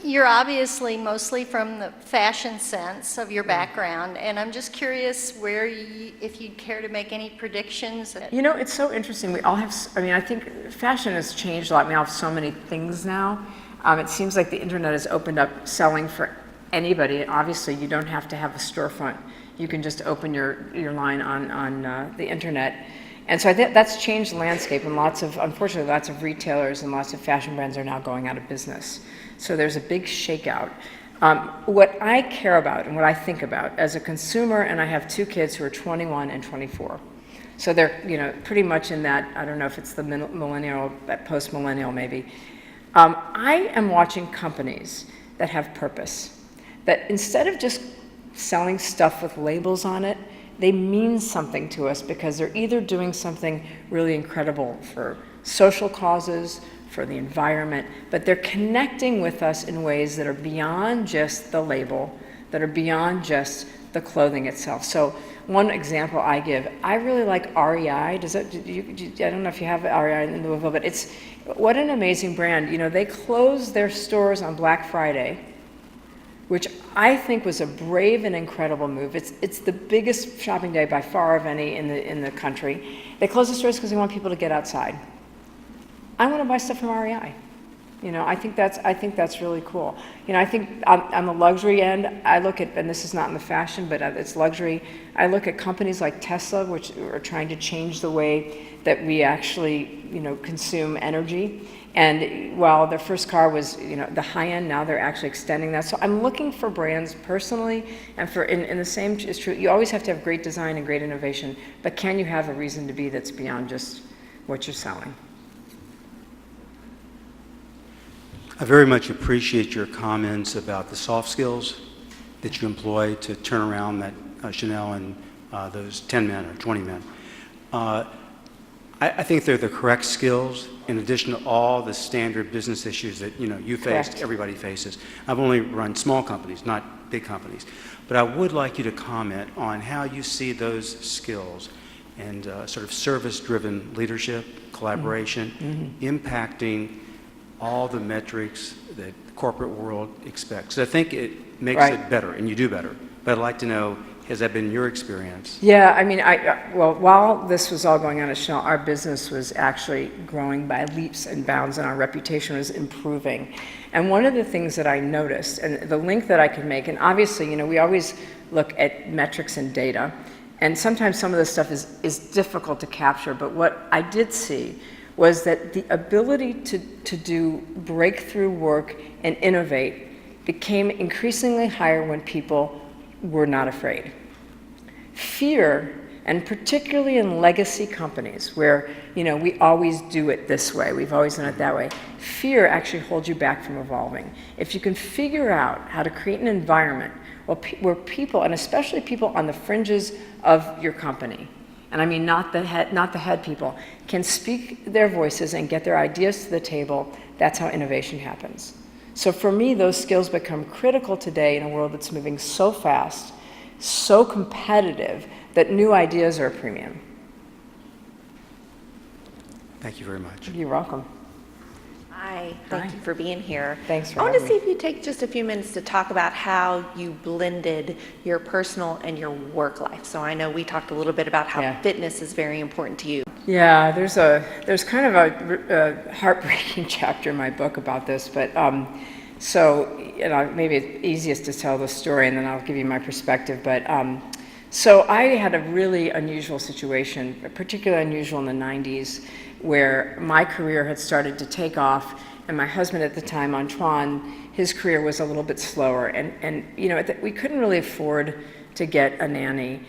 You're obviously mostly from the fashion sense of your background, and I'm just curious if you'd care to make any predictions. It's so interesting. We all have, I think fashion has changed a lot. We all have so many things now. It seems like the internet has opened up selling for anybody. Obviously, you don't have to have a storefront. You can just open your line on the internet. And so I think that's changed the landscape, and unfortunately, lots of retailers and lots of fashion brands are now going out of business. So there's a big shakeout. What I care about and what I think about as a consumer, and I have two kids who are 21 and 24. So they're, pretty much in that, I don't know if it's the millennial, post-millennial maybe. I am watching companies that have purpose, that instead of just selling stuff with labels on it, they mean something to us because they're either doing something really incredible for social causes, for the environment, but they're connecting with us in ways that are beyond just the label, that are beyond just the clothing itself. So one example I give, I really like REI. I don't know if you have REI in Louisville, but what an amazing brand. They closed their stores on Black Friday, which I think was a brave and incredible move. It's the biggest shopping day by far of any in the country. They closed the stores because they want people to get outside. I want to buy stuff from REI. I think that's really cool. I think on the luxury end, I look at, and this is not in the fashion, but it's luxury. I look at companies like Tesla, which are trying to change the way that we actually, consume energy. And while their first car was, the high end, now they're actually extending that. So I'm looking for brands personally, and in the same is true. You always have to have great design and great innovation, but can you have a reason to be that's beyond just what you're selling? I very much appreciate your comments about the soft skills that you employ to turn around that Chanel and those 10 men or 20 men. I think they're the correct skills in addition to all the standard business issues that you faced, Correct. everybody faces. I've only run small companies, not big companies. But I would like you to comment on how you see those skills and sort of service-driven leadership, collaboration, impacting all the metrics that the corporate world expects. So I think it makes Right. it better, and you do better. But I'd like to know, has that been your experience? Yeah, I mean, well, while this was all going on at Chanel, our business was actually growing by leaps and bounds, and our reputation was improving. And one of the things that I noticed, and the link that I could make, and obviously, we always look at metrics and data, and sometimes some of this stuff is difficult to capture, but what I did see was that the ability to do breakthrough work and innovate became increasingly higher when people were not afraid. Fear, and particularly in legacy companies where, we always do it this way, we've always done it that way, fear actually holds you back from evolving. If you can figure out how to create an environment where people, and especially people on the fringes of your company, and I mean not the head people, can speak their voices and get their ideas to the table, that's how innovation happens. So for me, those skills become critical today in a world that's moving so fast, so competitive, that new ideas are a premium. Thank you very much. You're welcome. Hi, thank Hi. you for being here. Thanks for I want to having see if you take just a few minutes to talk about how you blended your personal and your work life. So I know we talked a little bit about how Yeah. fitness is very important to you. Yeah, there's kind of a heartbreaking chapter in my book about this, but so maybe it's easiest to tell the story and then I'll give you my perspective. But so I had a really unusual situation, particularly unusual in the 90s, where my career had started to take off, and my husband at the time, Antoine, his career was a little bit slower, and we couldn't really afford to get a nanny.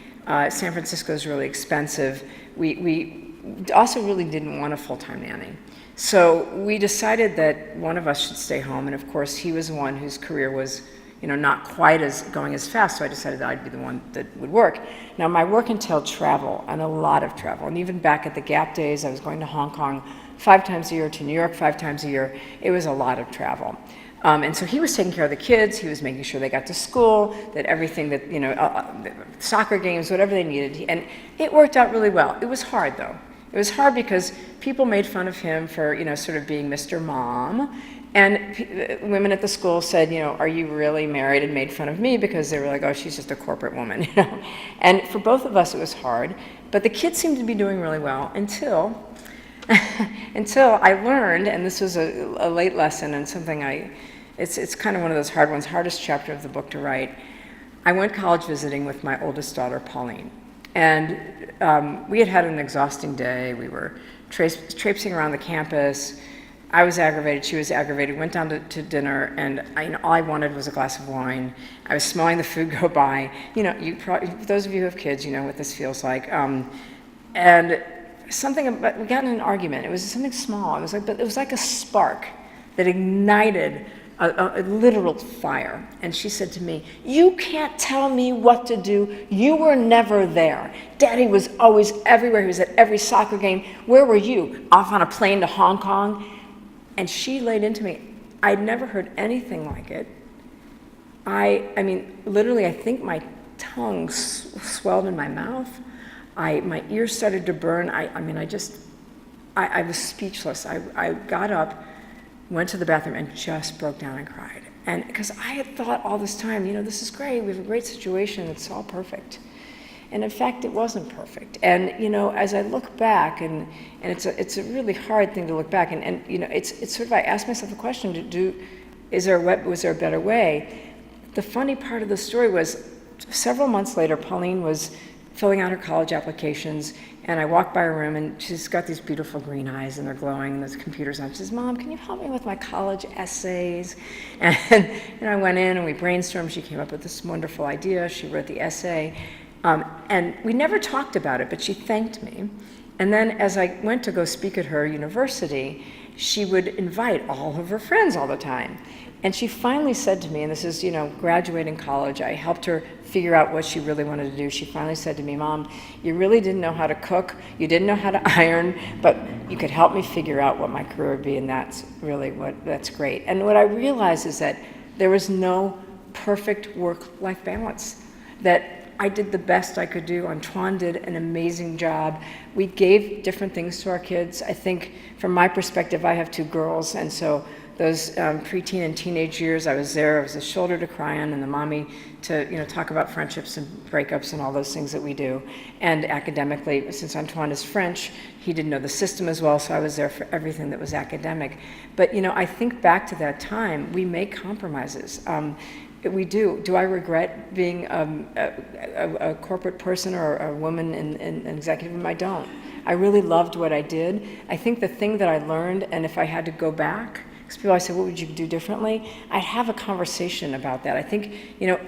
San Francisco is really expensive. We also really didn't want a full-time nanny. So we decided that one of us should stay home, and of course he was the one whose career was not quite going as fast, so I decided that I'd be the one that would work. Now my work entailed travel, and a lot of travel, and even back at the Gap days, I was going to Hong Kong 5 times a year, to New York 5 times a year. It was a lot of travel. And so he was taking care of the kids, he was making sure they got to school, that everything that, soccer games, whatever they needed, and it worked out really well. It was hard though. It was hard because people made fun of him for, sort of being Mr. Mom. And women at the school said, are you really married, and made fun of me because they were like, oh, she's just a corporate woman, And for both of us, it was hard. But the kids seemed to be doing really well until I learned, and this was a late lesson and something it's kind of one of those hard ones, hardest chapter of the book to write. I went college visiting with my oldest daughter, Pauline. And we had an exhausting day. We were traipsing around the campus. I was aggravated, she was aggravated, went down to dinner, and all I wanted was a glass of wine. I was smelling the food go by. Those of you who have kids, you know what this feels like. And something about, we got in an argument. It was something small. But it was like a spark that ignited a literal fire. And she said to me, "You can't tell me what to do. You were never there. Daddy was always everywhere. He was at every soccer game. Where were you? Off on a plane to Hong Kong?" And she laid into me. I'd never heard anything like it. I mean, literally, I think my tongue swelled in my mouth. My ears started to burn. I was speechless. I got up, went to the bathroom, and just broke down and cried. And because I had thought all this time, this is great. We have a great situation. It's all perfect. And in fact, it wasn't perfect. And as I look back, and it's a really hard thing to look back. And it's sort of, I asked myself the question: was there a better way? The funny part of the story was, several months later, Pauline was filling out her college applications, and I walked by her room, and she's got these beautiful green eyes, and they're glowing, and there's computers on. She says, "Mom, can you help me with my college essays?" And I went in, and we brainstormed. She came up with this wonderful idea. She wrote the essay, and we never talked about it, but she thanked me. And then as I went to go speak at her university, she would invite all of her friends all the time. And she finally said to me, and this is, graduating college, I helped her figure out what she really wanted to do. She finally said to me, "Mom, you really didn't know how to cook, you didn't know how to iron, but you could help me figure out what my career would be, and that's great." And what I realized is that there was no perfect work-life balance, that I did the best I could do. Antoine did an amazing job. We gave different things to our kids. I think from my perspective, I have two girls, and so those preteen and teenage years, I was there. I was a shoulder to cry on, and the mommy to talk about friendships and breakups and all those things that we do. And academically, since Antoine is French, he didn't know the system as well, so I was there for everything that was academic. But I think back to that time, we make compromises. We do. Do I regret being a corporate person or a woman in an executive room? I don't. I really loved what I did. I think the thing that I learned, and if I had to go back, because people always say, "What would you do differently?" I'd have a conversation about that. I think,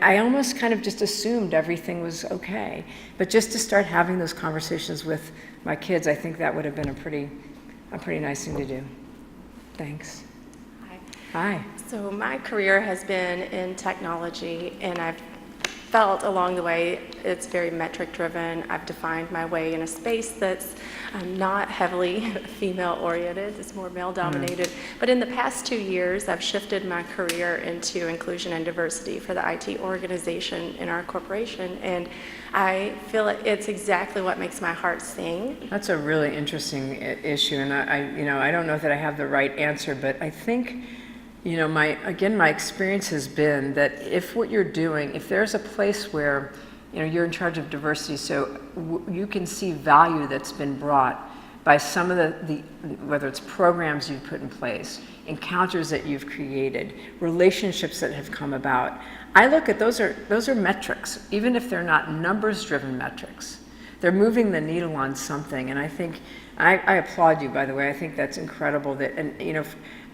I almost kind of just assumed everything was okay. But just to start having those conversations with my kids, I think that would have been a pretty nice thing to do. Thanks. Hi. So my career has been in technology, and I've felt along the way it's very metric driven. I've defined my way in a space that's not heavily female oriented, it's more male dominated. But in the past 2 years, I've shifted my career into inclusion and diversity for the IT organization in our corporation, and I feel it's exactly what makes my heart sing. That's a really interesting issue, and I don't know that I have the right answer, but I think my experience has been that if what you're doing, if there's a place where, you're in charge of diversity, so you can see value that's been brought by some of the whether it's programs you've put in place, encounters that you've created, relationships that have come about. I look at those are metrics, even if they're not numbers-driven metrics. They're moving the needle on something, and I think I applaud you, by the way. I think that's incredible.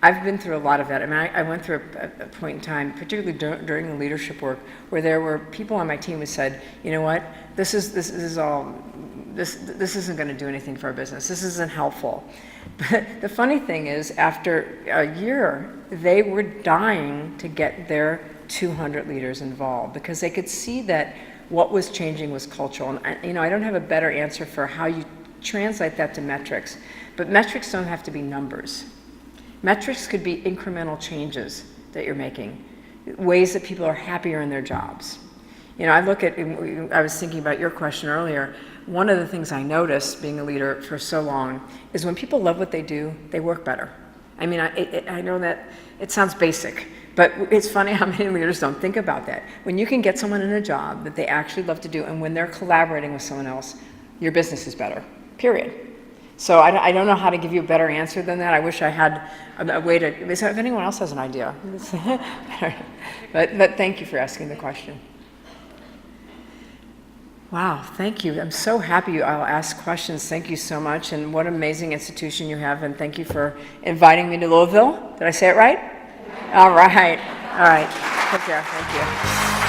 I've been through a lot of that. I mean, I went through a point in time, particularly during the leadership work, where there were people on my team who said, "You know what? This isn't going to do anything for our business. This isn't helpful." But the funny thing is, after a year, they were dying to get their 200 leaders involved because they could see that what was changing was cultural. And I don't have a better answer for how you translate that to metrics, but metrics don't have to be numbers. Metrics could be incremental changes that you're making, ways that people are happier in their jobs. I was thinking about your question earlier. One of the things I noticed being a leader for so long is when people love what they do, they work better. I mean, I know that it sounds basic, but it's funny how many leaders don't think about that. When you can get someone in a job that they actually love to do, and when they're collaborating with someone else, your business is better, period. So I don't know how to give you a better answer than that. I wish I had a way to, so if anyone else has an idea. but thank you for asking the question. Wow, thank you. I'm so happy I'll ask questions. Thank you so much, and what an amazing institution you have, and thank you for inviting me to Louisville. Did I say it right? All right. Take care. Thank you.